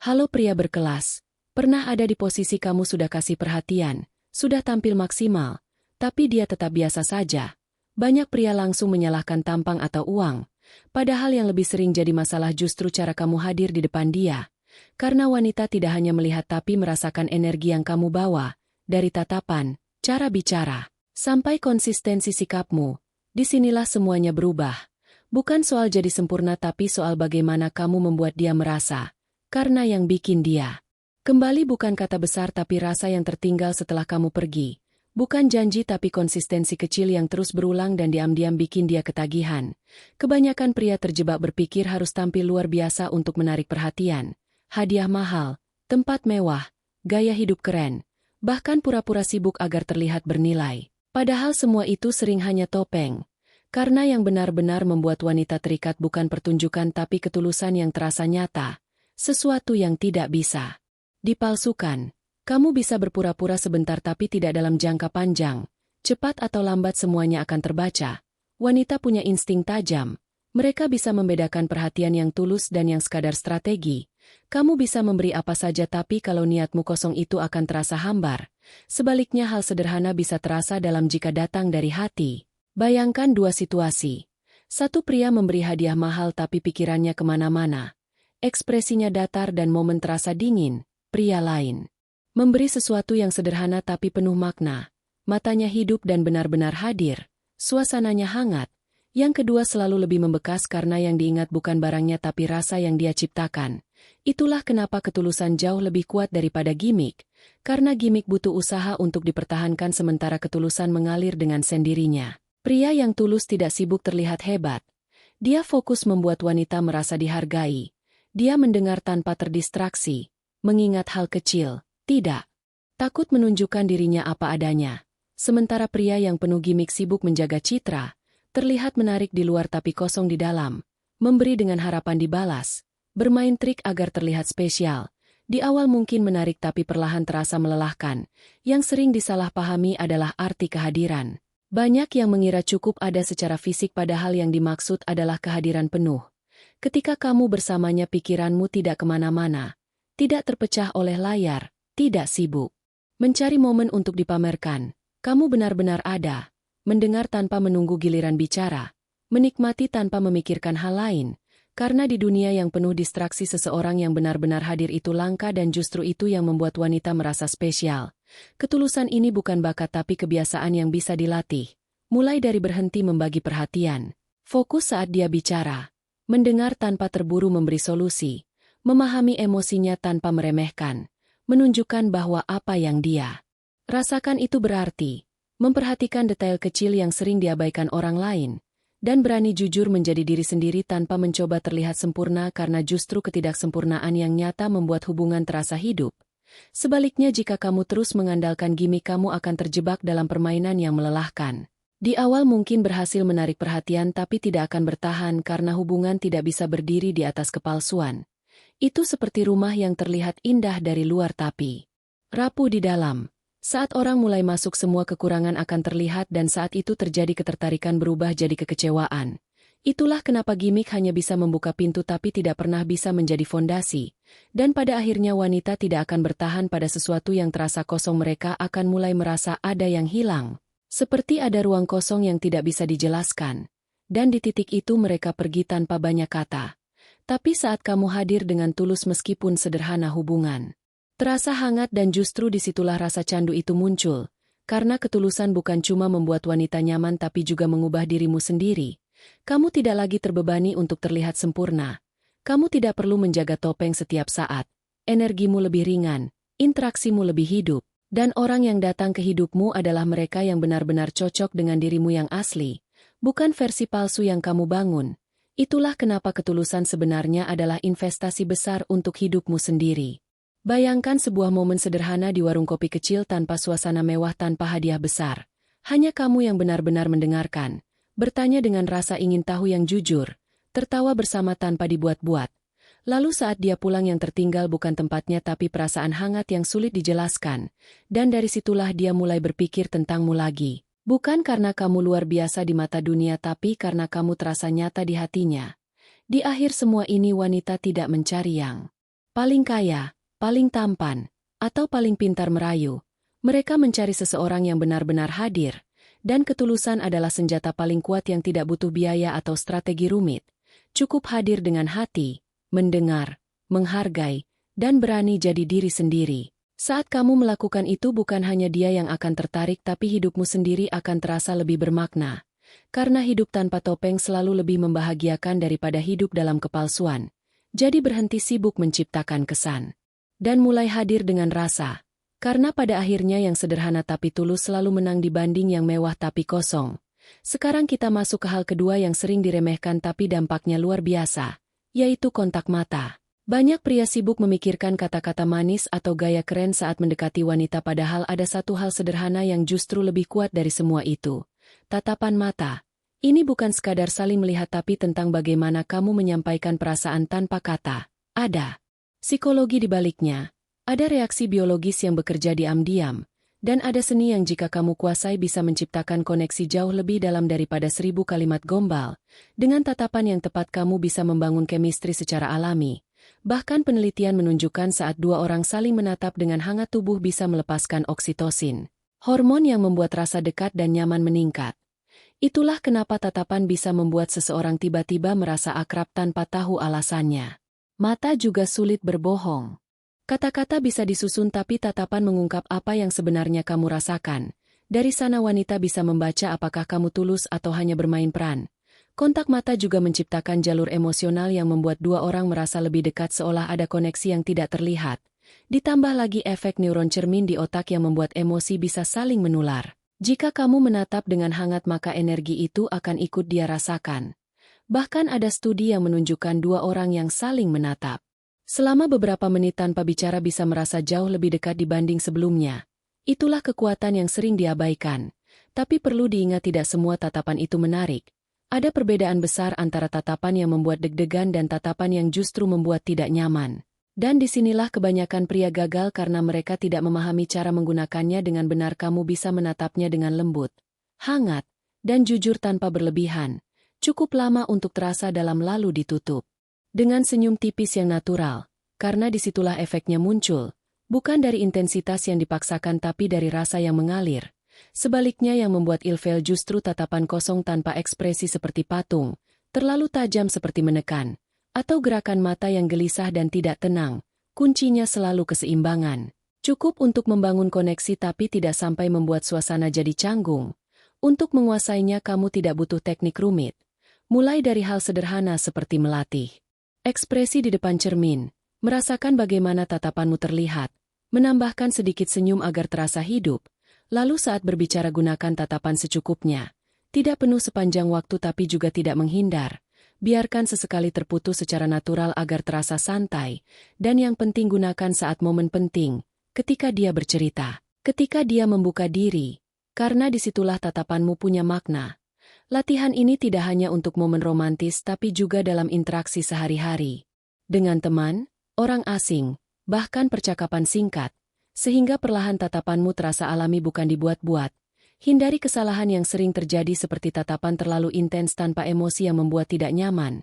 Halo pria berkelas, pernah ada di posisi kamu sudah kasih perhatian, sudah tampil maksimal, tapi dia tetap biasa saja. Banyak pria langsung menyalahkan tampang atau uang, padahal yang lebih sering jadi masalah justru cara kamu hadir di depan dia. Karena wanita tidak hanya melihat tapi merasakan energi yang kamu bawa, dari tatapan, cara bicara, sampai konsistensi sikapmu. Disinilah semuanya berubah. Bukan soal jadi sempurna tapi soal bagaimana kamu membuat dia merasa. Karena yang bikin dia kembali bukan kata besar tapi rasa yang tertinggal setelah kamu pergi. Bukan janji tapi konsistensi kecil yang terus berulang dan diam-diam bikin dia ketagihan. Kebanyakan pria terjebak berpikir harus tampil luar biasa untuk menarik perhatian. Hadiah mahal, tempat mewah, gaya hidup keren, bahkan pura-pura sibuk agar terlihat bernilai. Padahal semua itu sering hanya topeng. Karena yang benar-benar membuat wanita terikat bukan pertunjukan tapi ketulusan yang terasa nyata. Sesuatu yang tidak bisa dipalsukan. Kamu bisa berpura-pura sebentar tapi tidak dalam jangka panjang. Cepat atau lambat semuanya akan terbaca. Wanita punya insting tajam. Mereka bisa membedakan perhatian yang tulus dan yang sekadar strategi. Kamu bisa memberi apa saja tapi kalau niatmu kosong itu akan terasa hambar. Sebaliknya hal sederhana bisa terasa dalam jika datang dari hati. Bayangkan dua situasi. Satu pria memberi hadiah mahal tapi pikirannya kemana-mana. Ekspresinya datar dan momen terasa dingin. Pria lain memberi sesuatu yang sederhana tapi penuh makna. Matanya hidup dan benar-benar hadir. Suasananya hangat. Yang kedua selalu lebih membekas karena yang diingat bukan barangnya tapi rasa yang dia ciptakan. Itulah kenapa ketulusan jauh lebih kuat daripada gimik. Karena gimik butuh usaha untuk dipertahankan sementara ketulusan mengalir dengan sendirinya. Pria yang tulus tidak sibuk terlihat hebat. Dia fokus membuat wanita merasa dihargai. Dia mendengar tanpa terdistraksi. Mengingat hal kecil. Tidak. Takut menunjukkan dirinya apa adanya. Sementara pria yang penuh gimik sibuk menjaga citra. Terlihat menarik di luar tapi kosong di dalam. Memberi dengan harapan dibalas. Bermain trik agar terlihat spesial. Di awal mungkin menarik tapi perlahan terasa melelahkan. Yang sering disalahpahami adalah arti kehadiran. Banyak yang mengira cukup ada secara fisik padahal yang dimaksud adalah kehadiran penuh. Ketika kamu bersamanya pikiranmu tidak kemana-mana. Tidak terpecah oleh layar. Tidak sibuk mencari momen untuk dipamerkan. Kamu benar-benar ada. Mendengar tanpa menunggu giliran bicara. Menikmati tanpa memikirkan hal lain. Karena di dunia yang penuh distraksi seseorang yang benar-benar hadir itu langka dan justru itu yang membuat wanita merasa spesial. Ketulusan ini bukan bakat tapi kebiasaan yang bisa dilatih. Mulai dari berhenti membagi perhatian. Fokus saat dia bicara. Mendengar tanpa terburu memberi solusi. Memahami emosinya tanpa meremehkan. Menunjukkan bahwa apa yang dia rasakan itu berarti. Memperhatikan detail kecil yang sering diabaikan orang lain. Dan berani jujur menjadi diri sendiri tanpa mencoba terlihat sempurna karena justru ketidaksempurnaan yang nyata membuat hubungan terasa hidup. Sebaliknya jika kamu terus mengandalkan gimik kamu akan terjebak dalam permainan yang melelahkan. Di awal mungkin berhasil menarik perhatian tapi tidak akan bertahan karena hubungan tidak bisa berdiri di atas kepalsuan. Itu seperti rumah yang terlihat indah dari luar tapi rapuh di dalam. Saat orang mulai masuk semua kekurangan akan terlihat dan saat itu terjadi ketertarikan berubah jadi kekecewaan. Itulah kenapa gimik hanya bisa membuka pintu tapi tidak pernah bisa menjadi fondasi. Dan pada akhirnya wanita tidak akan bertahan pada sesuatu yang terasa kosong mereka akan mulai merasa ada yang hilang. Seperti ada ruang kosong yang tidak bisa dijelaskan. Dan di titik itu mereka pergi tanpa banyak kata. Tapi saat kamu hadir dengan tulus meskipun sederhana hubungan. Terasa hangat dan justru disitulah rasa candu itu muncul. Karena ketulusan bukan cuma membuat wanita nyaman tapi juga mengubah dirimu sendiri. Kamu tidak lagi terbebani untuk terlihat sempurna. Kamu tidak perlu menjaga topeng setiap saat. Energimu lebih ringan, interaksimu lebih hidup. Dan orang yang datang ke hidupmu adalah mereka yang benar-benar cocok dengan dirimu yang asli. Bukan versi palsu yang kamu bangun. Itulah kenapa ketulusan sebenarnya adalah investasi besar untuk hidupmu sendiri. Bayangkan sebuah momen sederhana di warung kopi kecil tanpa suasana mewah tanpa hadiah besar. Hanya kamu yang benar-benar mendengarkan. Bertanya dengan rasa ingin tahu yang jujur. Tertawa bersama tanpa dibuat-buat. Lalu saat dia pulang yang tertinggal bukan tempatnya tapi perasaan hangat yang sulit dijelaskan. Dan dari situlah dia mulai berpikir tentangmu lagi. Bukan karena kamu luar biasa di mata dunia tapi karena kamu terasa nyata di hatinya. Di akhir semua ini wanita tidak mencari yang paling kaya, paling tampan, atau paling pintar merayu. Mereka mencari seseorang yang benar-benar hadir, dan ketulusan adalah senjata paling kuat yang tidak butuh biaya atau strategi rumit. Cukup hadir dengan hati, mendengar, menghargai, dan berani jadi diri sendiri. Saat kamu melakukan itu bukan hanya dia yang akan tertarik tapi hidupmu sendiri akan terasa lebih bermakna. Karena hidup tanpa topeng selalu lebih membahagiakan daripada hidup dalam kepalsuan. Jadi berhenti sibuk menciptakan kesan. Dan mulai hadir dengan rasa. Karena pada akhirnya yang sederhana tapi tulus selalu menang dibanding yang mewah tapi kosong. Sekarang kita masuk ke hal kedua yang sering diremehkan tapi dampaknya luar biasa, yaitu kontak mata. Banyak pria sibuk memikirkan kata-kata manis atau gaya keren saat mendekati wanita padahal ada satu hal sederhana yang justru lebih kuat dari semua itu. Tatapan mata. Ini bukan sekadar saling melihat tapi tentang bagaimana kamu menyampaikan perasaan tanpa kata. Ada psikologi di baliknya. Ada reaksi biologis yang bekerja diam-diam, dan ada seni yang jika kamu kuasai bisa menciptakan koneksi jauh lebih dalam daripada 1000 kalimat gombal. Dengan tatapan yang tepat kamu bisa membangun chemistry secara alami. Bahkan penelitian menunjukkan saat dua orang saling menatap dengan hangat tubuh bisa melepaskan oksitosin, hormon yang membuat rasa dekat dan nyaman meningkat. Itulah kenapa tatapan bisa membuat seseorang tiba-tiba merasa akrab tanpa tahu alasannya. Mata juga sulit berbohong. Kata-kata bisa disusun tapi tatapan mengungkap apa yang sebenarnya kamu rasakan. Dari sana wanita bisa membaca apakah kamu tulus atau hanya bermain peran. Kontak mata juga menciptakan jalur emosional yang membuat dua orang merasa lebih dekat seolah ada koneksi yang tidak terlihat. Ditambah lagi efek neuron cermin di otak yang membuat emosi bisa saling menular. Jika kamu menatap dengan hangat maka energi itu akan ikut dia rasakan. Bahkan ada studi yang menunjukkan dua orang yang saling menatap selama beberapa menit tanpa bicara bisa merasa jauh lebih dekat dibanding sebelumnya. Itulah kekuatan yang sering diabaikan. Tapi perlu diingat tidak semua tatapan itu menarik. Ada perbedaan besar antara tatapan yang membuat deg-degan dan tatapan yang justru membuat tidak nyaman. Dan disinilah kebanyakan pria gagal karena mereka tidak memahami cara menggunakannya dengan benar. Kamu bisa menatapnya dengan lembut, hangat, dan jujur tanpa berlebihan. Cukup lama untuk terasa dalam lalu ditutup. Dengan senyum tipis yang natural, karena disitulah efeknya muncul, bukan dari intensitas yang dipaksakan tapi dari rasa yang mengalir. Sebaliknya yang membuat ilfeel justru tatapan kosong tanpa ekspresi seperti patung, terlalu tajam seperti menekan, atau gerakan mata yang gelisah dan tidak tenang. Kuncinya selalu keseimbangan. Cukup untuk membangun koneksi tapi tidak sampai membuat suasana jadi canggung. Untuk menguasainya kamu tidak butuh teknik rumit. Mulai dari hal sederhana seperti melatih ekspresi di depan cermin, merasakan bagaimana tatapanmu terlihat, menambahkan sedikit senyum agar terasa hidup, lalu saat berbicara gunakan tatapan secukupnya. Tidak penuh sepanjang waktu tapi juga tidak menghindar. Biarkan sesekali terputus secara natural agar terasa santai, dan yang penting gunakan saat momen penting, ketika dia bercerita, ketika dia membuka diri, karena disitulah tatapanmu punya makna. Latihan ini tidak hanya untuk momen romantis tapi juga dalam interaksi sehari-hari. Dengan teman, orang asing, bahkan percakapan singkat, sehingga perlahan tatapanmu terasa alami bukan dibuat-buat. Hindari kesalahan yang sering terjadi seperti tatapan terlalu intens tanpa emosi yang membuat tidak nyaman,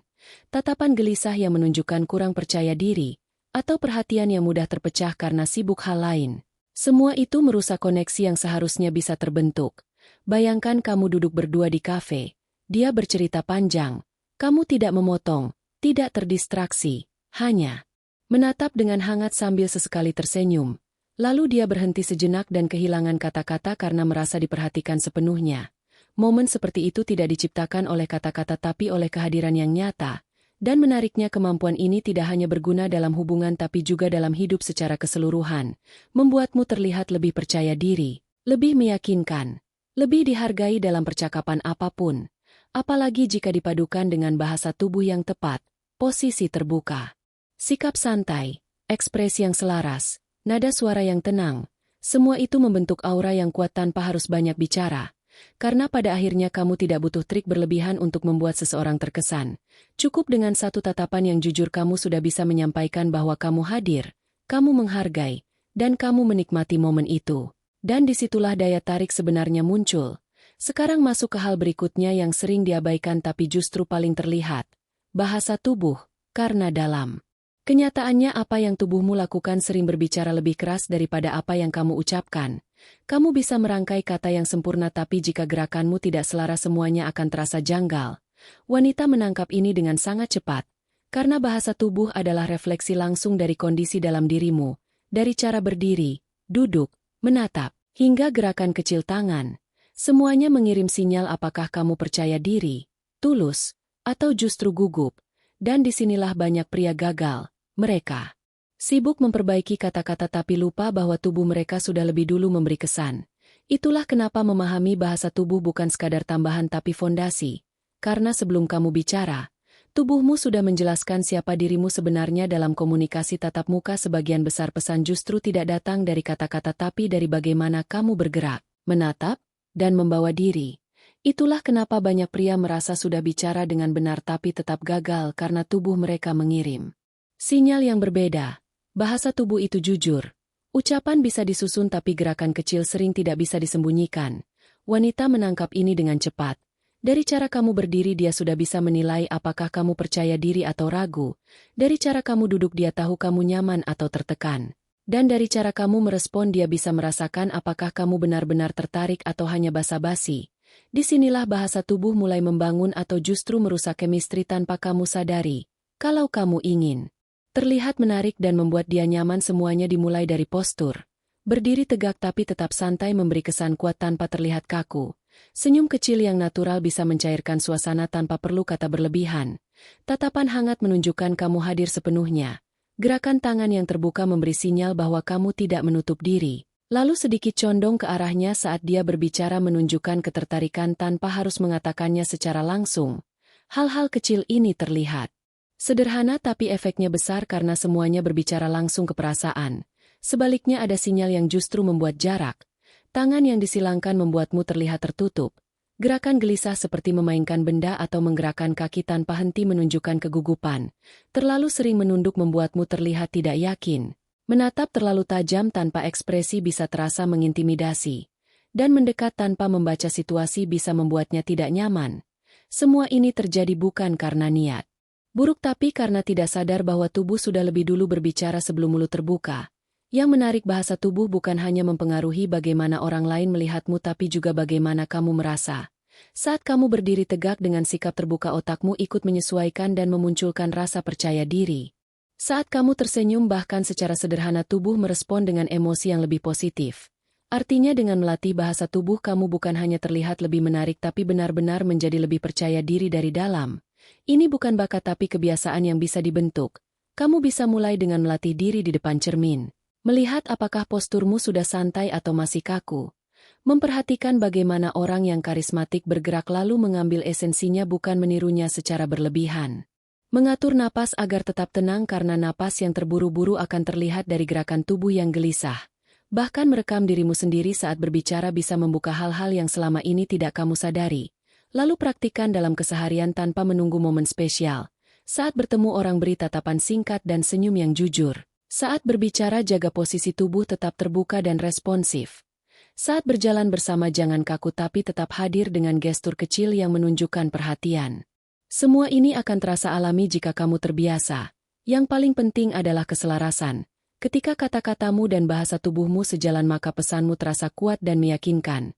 tatapan gelisah yang menunjukkan kurang percaya diri, atau perhatian yang mudah terpecah karena sibuk hal lain. Semua itu merusak koneksi yang seharusnya bisa terbentuk. Bayangkan kamu duduk berdua di kafe, dia bercerita panjang, kamu tidak memotong, tidak terdistraksi, hanya menatap dengan hangat sambil sesekali tersenyum. Lalu dia berhenti sejenak dan kehilangan kata-kata karena merasa diperhatikan sepenuhnya. Momen seperti itu tidak diciptakan oleh kata-kata tapi oleh kehadiran yang nyata. Dan menariknya kemampuan ini tidak hanya berguna dalam hubungan tapi juga dalam hidup secara keseluruhan. Membuatmu terlihat lebih percaya diri, lebih meyakinkan, lebih dihargai dalam percakapan apapun. Apalagi jika dipadukan dengan bahasa tubuh yang tepat, posisi terbuka, sikap santai, ekspresi yang selaras, nada suara yang tenang, semua itu membentuk aura yang kuat tanpa harus banyak bicara. Karena pada akhirnya kamu tidak butuh trik berlebihan untuk membuat seseorang terkesan. Cukup dengan satu tatapan yang jujur kamu sudah bisa menyampaikan bahwa kamu hadir, kamu menghargai, dan kamu menikmati momen itu. Dan disitulah daya tarik sebenarnya muncul. Sekarang masuk ke hal berikutnya yang sering diabaikan tapi justru paling terlihat. Bahasa tubuh, karena dalam Kenyataannya apa yang tubuhmu lakukan sering berbicara lebih keras daripada apa yang kamu ucapkan. Kamu bisa merangkai kata yang sempurna tapi jika gerakanmu tidak selaras semuanya akan terasa janggal. Wanita menangkap ini dengan sangat cepat. Karena bahasa tubuh adalah refleksi langsung dari kondisi dalam dirimu. Dari cara berdiri, duduk, menatap, hingga gerakan kecil tangan. Semuanya mengirim sinyal apakah kamu percaya diri, tulus, atau justru gugup. Dan disinilah banyak pria gagal. Mereka sibuk memperbaiki kata-kata tapi lupa bahwa tubuh mereka sudah lebih dulu memberi kesan. Itulah kenapa memahami bahasa tubuh bukan sekadar tambahan tapi fondasi. Karena sebelum kamu bicara, tubuhmu sudah menjelaskan siapa dirimu sebenarnya dalam komunikasi tatap muka. Sebagian besar pesan justru tidak datang dari kata-kata tapi dari bagaimana kamu bergerak, menatap, dan membawa diri. Itulah kenapa banyak pria merasa sudah bicara dengan benar tapi tetap gagal karena tubuh mereka mengirim sinyal yang berbeda. Bahasa tubuh itu jujur. Ucapan bisa disusun tapi gerakan kecil sering tidak bisa disembunyikan. Wanita menangkap ini dengan cepat. Dari cara kamu berdiri dia sudah bisa menilai apakah kamu percaya diri atau ragu. Dari cara kamu duduk dia tahu kamu nyaman atau tertekan. Dan dari cara kamu merespon dia bisa merasakan apakah kamu benar-benar tertarik atau hanya basa-basi. Disinilah bahasa tubuh mulai membangun atau justru merusak chemistry tanpa kamu sadari. Kalau kamu ingin terlihat menarik dan membuat dia nyaman semuanya dimulai dari postur. Berdiri tegak tapi tetap santai memberi kesan kuat tanpa terlihat kaku. Senyum kecil yang natural bisa mencairkan suasana tanpa perlu kata berlebihan. Tatapan hangat menunjukkan kamu hadir sepenuhnya. Gerakan tangan yang terbuka memberi sinyal bahwa kamu tidak menutup diri. Lalu sedikit condong ke arahnya saat dia berbicara menunjukkan ketertarikan tanpa harus mengatakannya secara langsung. Hal-hal kecil ini terlihat sederhana tapi efeknya besar karena semuanya berbicara langsung ke perasaan. Sebaliknya ada sinyal yang justru membuat jarak. Tangan yang disilangkan membuatmu terlihat tertutup. Gerakan gelisah seperti memainkan benda atau menggerakkan kaki tanpa henti menunjukkan kegugupan. Terlalu sering menunduk membuatmu terlihat tidak yakin. Menatap terlalu tajam tanpa ekspresi bisa terasa mengintimidasi. Dan mendekat tanpa membaca situasi bisa membuatnya tidak nyaman. Semua ini terjadi bukan karena niat buruk tapi karena tidak sadar bahwa tubuh sudah lebih dulu berbicara sebelum mulut terbuka. Yang menarik bahasa tubuh bukan hanya mempengaruhi bagaimana orang lain melihatmu tapi juga bagaimana kamu merasa. Saat kamu berdiri tegak dengan sikap terbuka otakmu ikut menyesuaikan dan memunculkan rasa percaya diri. Saat kamu tersenyum bahkan secara sederhana tubuh merespon dengan emosi yang lebih positif. Artinya dengan melatih bahasa tubuh kamu bukan hanya terlihat lebih menarik tapi benar-benar menjadi lebih percaya diri dari dalam. Ini bukan bakat tapi kebiasaan yang bisa dibentuk. Kamu bisa mulai dengan melatih diri di depan cermin. Melihat apakah posturmu sudah santai atau masih kaku. Memperhatikan bagaimana orang yang karismatik bergerak lalu mengambil esensinya bukan menirunya secara berlebihan. Mengatur napas agar tetap tenang karena napas yang terburu-buru akan terlihat dari gerakan tubuh yang gelisah. Bahkan merekam dirimu sendiri saat berbicara bisa membuka hal-hal yang selama ini tidak kamu sadari. Lalu praktikkan dalam keseharian tanpa menunggu momen spesial. Saat bertemu orang beri tatapan singkat dan senyum yang jujur. Saat berbicara jaga posisi tubuh tetap terbuka dan responsif. Saat berjalan bersama jangan kaku tapi tetap hadir dengan gestur kecil yang menunjukkan perhatian. Semua ini akan terasa alami jika kamu terbiasa. Yang paling penting adalah keselarasan. Ketika kata-katamu dan bahasa tubuhmu sejalan maka pesanmu terasa kuat dan meyakinkan.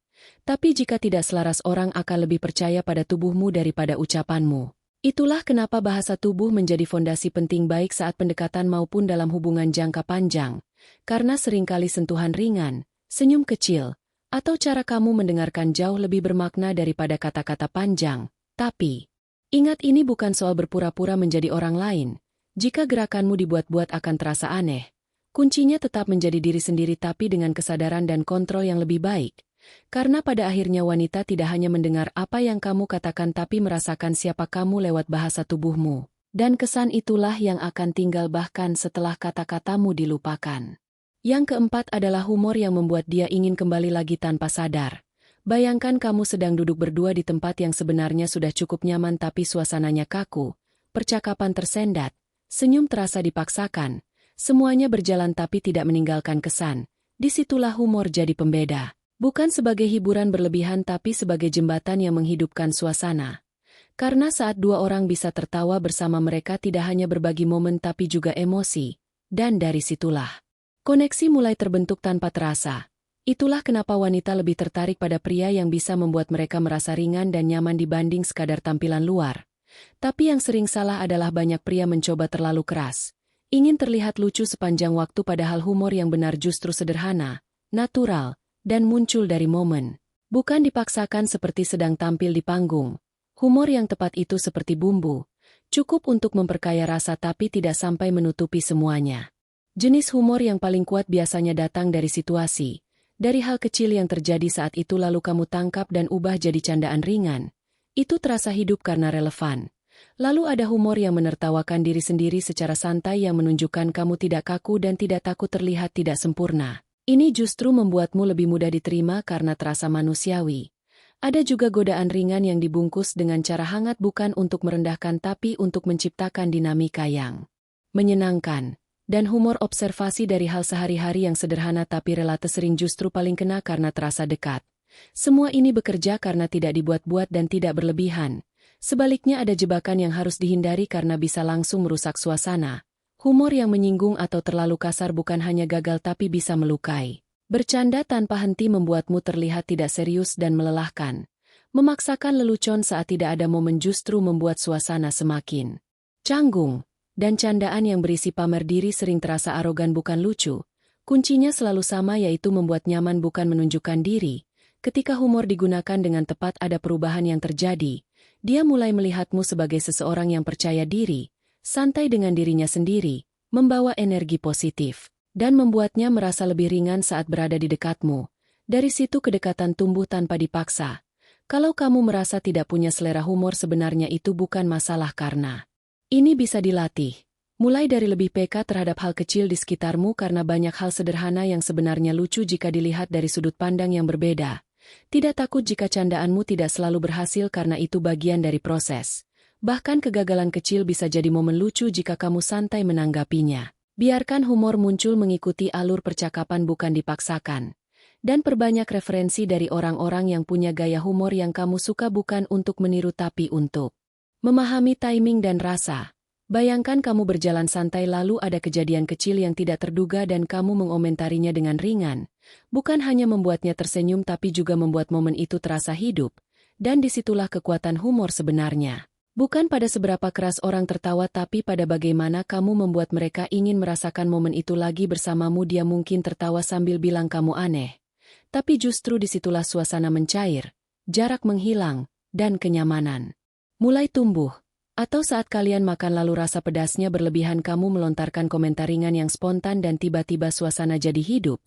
Tapi jika tidak selaras orang akan lebih percaya pada tubuhmu daripada ucapanmu. Itulah kenapa bahasa tubuh menjadi fondasi penting baik saat pendekatan maupun dalam hubungan jangka panjang. Karena seringkali sentuhan ringan, senyum kecil, atau cara kamu mendengarkan jauh lebih bermakna daripada kata-kata panjang. Tapi, ingat ini bukan soal berpura-pura menjadi orang lain. Jika gerakanmu dibuat-buat akan terasa aneh. Kuncinya tetap menjadi diri sendiri tapi dengan kesadaran dan kontrol yang lebih baik. Karena pada akhirnya wanita tidak hanya mendengar apa yang kamu katakan tapi merasakan siapa kamu lewat bahasa tubuhmu. Dan kesan itulah yang akan tinggal bahkan setelah kata-katamu dilupakan. Yang keempat adalah humor yang membuat dia ingin kembali lagi tanpa sadar. Bayangkan kamu sedang duduk berdua di tempat yang sebenarnya sudah cukup nyaman tapi suasananya kaku, percakapan tersendat, senyum terasa dipaksakan, semuanya berjalan tapi tidak meninggalkan kesan. Disitulah humor jadi pembeda. Bukan sebagai hiburan berlebihan tapi sebagai jembatan yang menghidupkan suasana. Karena saat dua orang bisa tertawa bersama mereka tidak hanya berbagi momen tapi juga emosi. Dan dari situlah, koneksi mulai terbentuk tanpa terasa. Itulah kenapa wanita lebih tertarik pada pria yang bisa membuat mereka merasa ringan dan nyaman dibanding sekadar tampilan luar. Tapi yang sering salah adalah banyak pria mencoba terlalu keras. Ingin terlihat lucu sepanjang waktu padahal humor yang benar justru sederhana, natural, dan muncul dari momen. Bukan dipaksakan seperti sedang tampil di panggung. Humor yang tepat itu seperti bumbu. Cukup untuk memperkaya rasa tapi tidak sampai menutupi semuanya. Jenis humor yang paling kuat biasanya datang dari situasi. Dari hal kecil yang terjadi saat itu lalu kamu tangkap dan ubah jadi candaan ringan. Itu terasa hidup karena relevan. Lalu ada humor yang menertawakan diri sendiri secara santai yang menunjukkan kamu tidak kaku dan tidak takut terlihat tidak sempurna. Ini justru membuatmu lebih mudah diterima karena terasa manusiawi. Ada juga godaan ringan yang dibungkus dengan cara hangat bukan untuk merendahkan tapi untuk menciptakan dinamika yang menyenangkan. Dan humor observasi dari hal sehari-hari yang sederhana tapi relate sering justru paling kena karena terasa dekat. Semua ini bekerja karena tidak dibuat-buat dan tidak berlebihan. Sebaliknya ada jebakan yang harus dihindari karena bisa langsung merusak suasana. Humor yang menyinggung atau terlalu kasar bukan hanya gagal tapi bisa melukai. Bercanda tanpa henti membuatmu terlihat tidak serius dan melelahkan. Memaksakan lelucon saat tidak ada momen justru membuat suasana semakin canggung. Dan candaan yang berisi pamer diri sering terasa arogan bukan lucu. Kuncinya selalu sama yaitu membuat nyaman bukan menunjukkan diri. Ketika humor digunakan dengan tepat ada perubahan yang terjadi. Dia mulai melihatmu sebagai seseorang yang percaya diri, santai dengan dirinya sendiri, membawa energi positif, dan membuatnya merasa lebih ringan saat berada di dekatmu. Dari situ kedekatan tumbuh tanpa dipaksa. Kalau kamu merasa tidak punya selera humor sebenarnya itu bukan masalah karena ini bisa dilatih. Mulai dari lebih peka terhadap hal kecil di sekitarmu karena banyak hal sederhana yang sebenarnya lucu jika dilihat dari sudut pandang yang berbeda. Tidak takut jika candaanmu tidak selalu berhasil karena itu bagian dari proses. Bahkan kegagalan kecil bisa jadi momen lucu jika kamu santai menanggapinya. Biarkan humor muncul mengikuti alur percakapan bukan dipaksakan. Dan perbanyak referensi dari orang-orang yang punya gaya humor yang kamu suka bukan untuk meniru tapi untuk memahami timing dan rasa. Bayangkan kamu berjalan santai lalu ada kejadian kecil yang tidak terduga dan kamu mengomentarinya dengan ringan. Bukan hanya membuatnya tersenyum tapi juga membuat momen itu terasa hidup. Dan disitulah kekuatan humor sebenarnya. Bukan pada seberapa keras orang tertawa tapi pada bagaimana kamu membuat mereka ingin merasakan momen itu lagi bersamamu. Dia mungkin tertawa sambil bilang kamu aneh. Tapi justru disitulah suasana mencair, jarak menghilang, dan kenyamanan mulai tumbuh. Atau saat kalian makan lalu rasa pedasnya berlebihan kamu melontarkan komentar ringan yang spontan dan tiba-tiba suasana jadi hidup.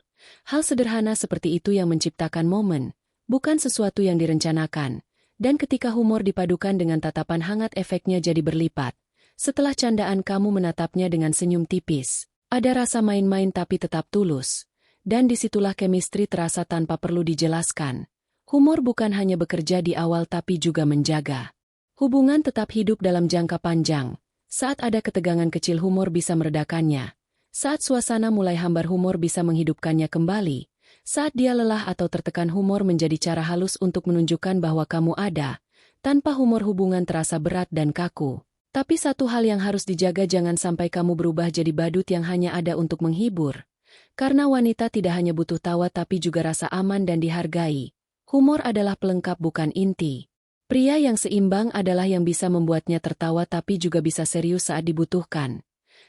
Hal sederhana seperti itu yang menciptakan momen, bukan sesuatu yang direncanakan. Dan ketika humor dipadukan dengan tatapan hangat efeknya jadi berlipat. Setelah candaan kamu menatapnya dengan senyum tipis. Ada rasa main-main tapi tetap tulus. Dan disitulah chemistry terasa tanpa perlu dijelaskan. Humor bukan hanya bekerja di awal tapi juga menjaga hubungan tetap hidup dalam jangka panjang. Saat ada ketegangan kecil humor bisa meredakannya. Saat suasana mulai hambar humor bisa menghidupkannya kembali. Saat dia lelah atau tertekan humor menjadi cara halus untuk menunjukkan bahwa kamu ada. Tanpa humor hubungan terasa berat dan kaku. Tapi satu hal yang harus dijaga jangan sampai kamu berubah jadi badut yang hanya ada untuk menghibur. Karena wanita tidak hanya butuh tawa tapi juga rasa aman dan dihargai. Humor adalah pelengkap bukan inti. Pria yang seimbang adalah yang bisa membuatnya tertawa tapi juga bisa serius saat dibutuhkan.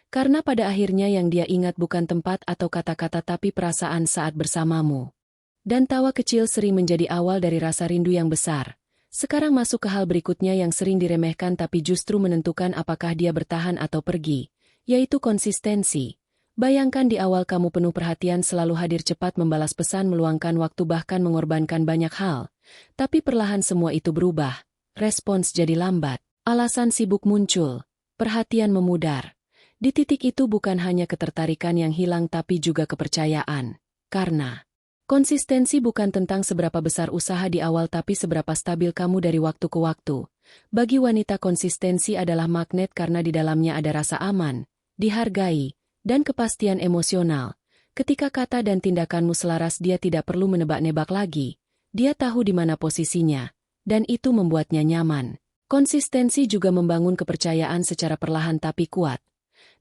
Karena pada akhirnya yang dia ingat bukan tempat atau kata-kata tapi perasaan saat bersamamu. Dan tawa kecil sering menjadi awal dari rasa rindu yang besar. Sekarang masuk ke hal berikutnya yang sering diremehkan tapi justru menentukan apakah dia bertahan atau pergi, yaitu konsistensi. Bayangkan di awal kamu penuh perhatian selalu hadir cepat membalas pesan meluangkan waktu bahkan mengorbankan banyak hal. Tapi perlahan semua itu berubah. Respons jadi lambat. Alasan sibuk muncul. Perhatian memudar. Di titik itu bukan hanya ketertarikan yang hilang tapi juga kepercayaan. Karena konsistensi bukan tentang seberapa besar usaha di awal tapi seberapa stabil kamu dari waktu ke waktu. Bagi wanita konsistensi adalah magnet karena di dalamnya ada rasa aman, dihargai, dan kepastian emosional. Ketika kata dan tindakanmu selaras dia tidak perlu menebak-nebak lagi. Dia tahu di mana posisinya, dan itu membuatnya nyaman. Konsistensi juga membangun kepercayaan secara perlahan tapi kuat.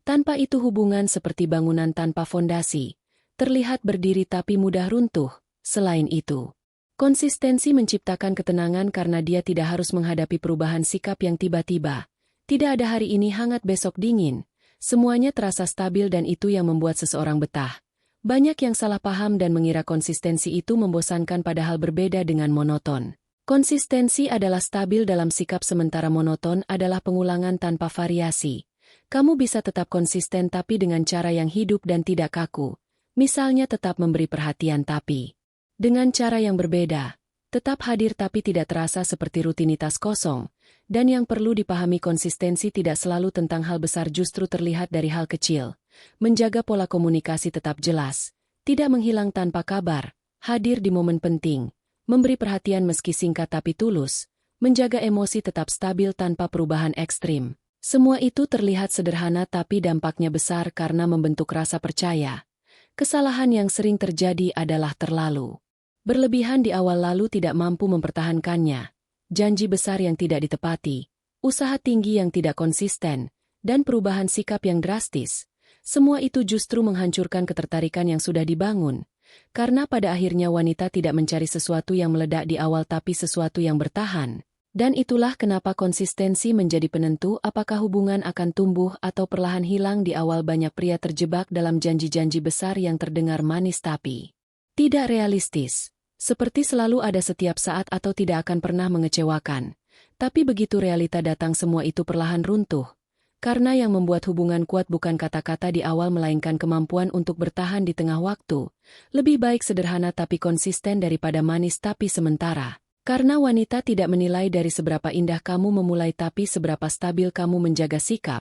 Tanpa itu hubungan seperti bangunan tanpa fondasi, terlihat berdiri tapi mudah runtuh. Selain itu, konsistensi menciptakan ketenangan karena dia tidak harus menghadapi perubahan sikap yang tiba-tiba. Tidak ada hari ini hangat besok dingin. Semuanya terasa stabil dan itu yang membuat seseorang betah. Banyak yang salah paham dan mengira konsistensi itu membosankan padahal berbeda dengan monoton. Konsistensi adalah stabil dalam sikap sementara monoton adalah pengulangan tanpa variasi. Kamu bisa tetap konsisten tapi dengan cara yang hidup dan tidak kaku. Misalnya tetap memberi perhatian tapi dengan cara yang berbeda. Tetap hadir tapi tidak terasa seperti rutinitas kosong. Dan yang perlu dipahami konsistensi tidak selalu tentang hal besar justru terlihat dari hal kecil. Menjaga pola komunikasi tetap jelas. Tidak menghilang tanpa kabar. Hadir di momen penting. Memberi perhatian meski singkat tapi tulus, menjaga emosi tetap stabil tanpa perubahan ekstrim. Semua itu terlihat sederhana tapi dampaknya besar karena membentuk rasa percaya. Kesalahan yang sering terjadi adalah terlalu berlebihan di awal lalu tidak mampu mempertahankannya. Janji besar yang tidak ditepati, usaha tinggi yang tidak konsisten, dan perubahan sikap yang drastis. Semua itu justru menghancurkan ketertarikan yang sudah dibangun. Karena pada akhirnya wanita tidak mencari sesuatu yang meledak di awal tapi sesuatu yang bertahan. Dan itulah kenapa konsistensi menjadi penentu apakah hubungan akan tumbuh atau perlahan hilang di awal. Banyak pria terjebak dalam janji-janji besar yang terdengar manis tapi tidak realistis. Seperti selalu ada setiap saat atau tidak akan pernah mengecewakan. Tapi begitu realita datang semua itu perlahan runtuh. Karena yang membuat hubungan kuat bukan kata-kata di awal melainkan kemampuan untuk bertahan di tengah waktu. Lebih baik sederhana tapi konsisten daripada manis tapi sementara. Karena wanita tidak menilai dari seberapa indah kamu memulai tapi seberapa stabil kamu menjaga sikap.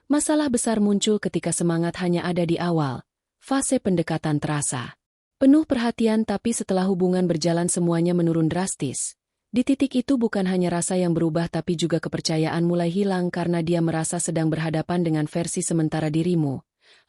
Masalah besar muncul ketika semangat hanya ada di awal. Fase pendekatan terasa penuh perhatian tapi setelah hubungan berjalan semuanya menurun drastis. Di titik itu bukan hanya rasa yang berubah tapi juga kepercayaan mulai hilang karena dia merasa sedang berhadapan dengan versi sementara dirimu.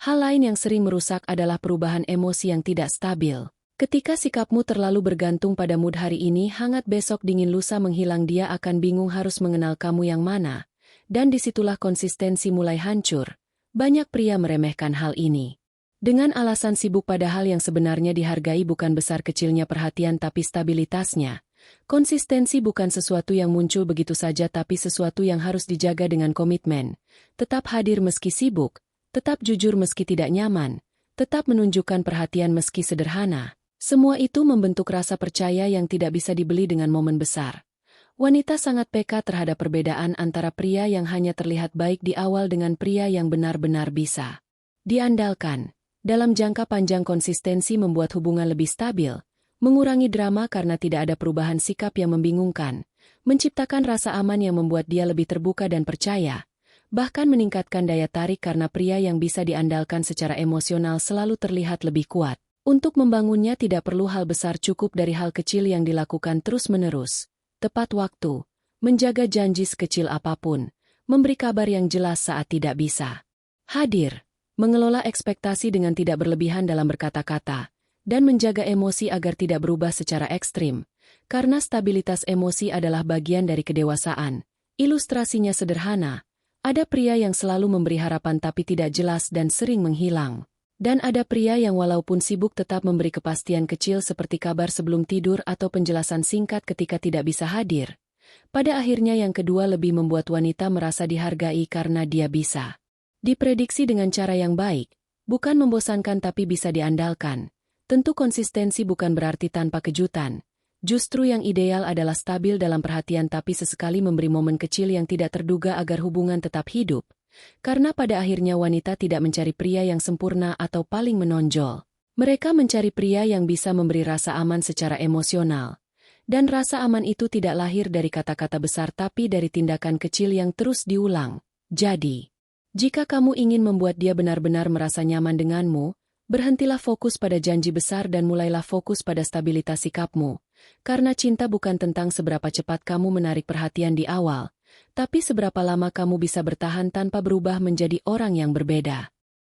Hal lain yang sering merusak adalah perubahan emosi yang tidak stabil. Ketika sikapmu terlalu bergantung pada mood hari ini hangat besok dingin lusa menghilang dia akan bingung harus mengenal kamu yang mana. Dan disitulah konsistensi mulai hancur. Banyak pria meremehkan hal ini. Dengan alasan sibuk pada hal yang sebenarnya dihargai bukan besar kecilnya perhatian tapi stabilitasnya. Konsistensi bukan sesuatu yang muncul begitu saja tapi sesuatu yang harus dijaga dengan komitmen. Tetap hadir meski sibuk, tetap jujur meski tidak nyaman, tetap menunjukkan perhatian meski sederhana. Semua itu membentuk rasa percaya yang tidak bisa dibeli dengan momen besar. Wanita sangat peka terhadap perbedaan antara pria yang hanya terlihat baik di awal dengan pria yang benar-benar bisa diandalkan. Dalam jangka panjang konsistensi membuat hubungan lebih stabil. Mengurangi drama karena tidak ada perubahan sikap yang membingungkan, menciptakan rasa aman yang membuat dia lebih terbuka dan percaya, bahkan meningkatkan daya tarik karena pria yang bisa diandalkan secara emosional selalu terlihat lebih kuat. Untuk membangunnya tidak perlu hal besar cukup dari hal kecil yang dilakukan terus-menerus. Tepat waktu, menjaga janji sekecil apapun, memberi kabar yang jelas saat tidak bisa hadir, mengelola ekspektasi dengan tidak berlebihan dalam berkata-kata, dan menjaga emosi agar tidak berubah secara ekstrim, karena stabilitas emosi adalah bagian dari kedewasaan. Ilustrasinya sederhana, ada pria yang selalu memberi harapan tapi tidak jelas dan sering menghilang. Dan ada pria yang walaupun sibuk tetap memberi kepastian kecil seperti kabar sebelum tidur atau penjelasan singkat ketika tidak bisa hadir. Pada akhirnya yang kedua lebih membuat wanita merasa dihargai karena dia bisa diprediksi dengan cara yang baik, bukan membosankan tapi bisa diandalkan. Tentu konsistensi bukan berarti tanpa kejutan. Justru yang ideal adalah stabil dalam perhatian tapi sesekali memberi momen kecil yang tidak terduga agar hubungan tetap hidup. Karena pada akhirnya wanita tidak mencari pria yang sempurna atau paling menonjol. Mereka mencari pria yang bisa memberi rasa aman secara emosional. Dan rasa aman itu tidak lahir dari kata-kata besar tapi dari tindakan kecil yang terus diulang. Jadi, jika kamu ingin membuat dia benar-benar merasa nyaman denganmu, berhentilah fokus pada janji besar dan mulailah fokus pada stabilitas sikapmu. Karena cinta bukan tentang seberapa cepat kamu menarik perhatian di awal, tapi seberapa lama kamu bisa bertahan tanpa berubah menjadi orang yang berbeda.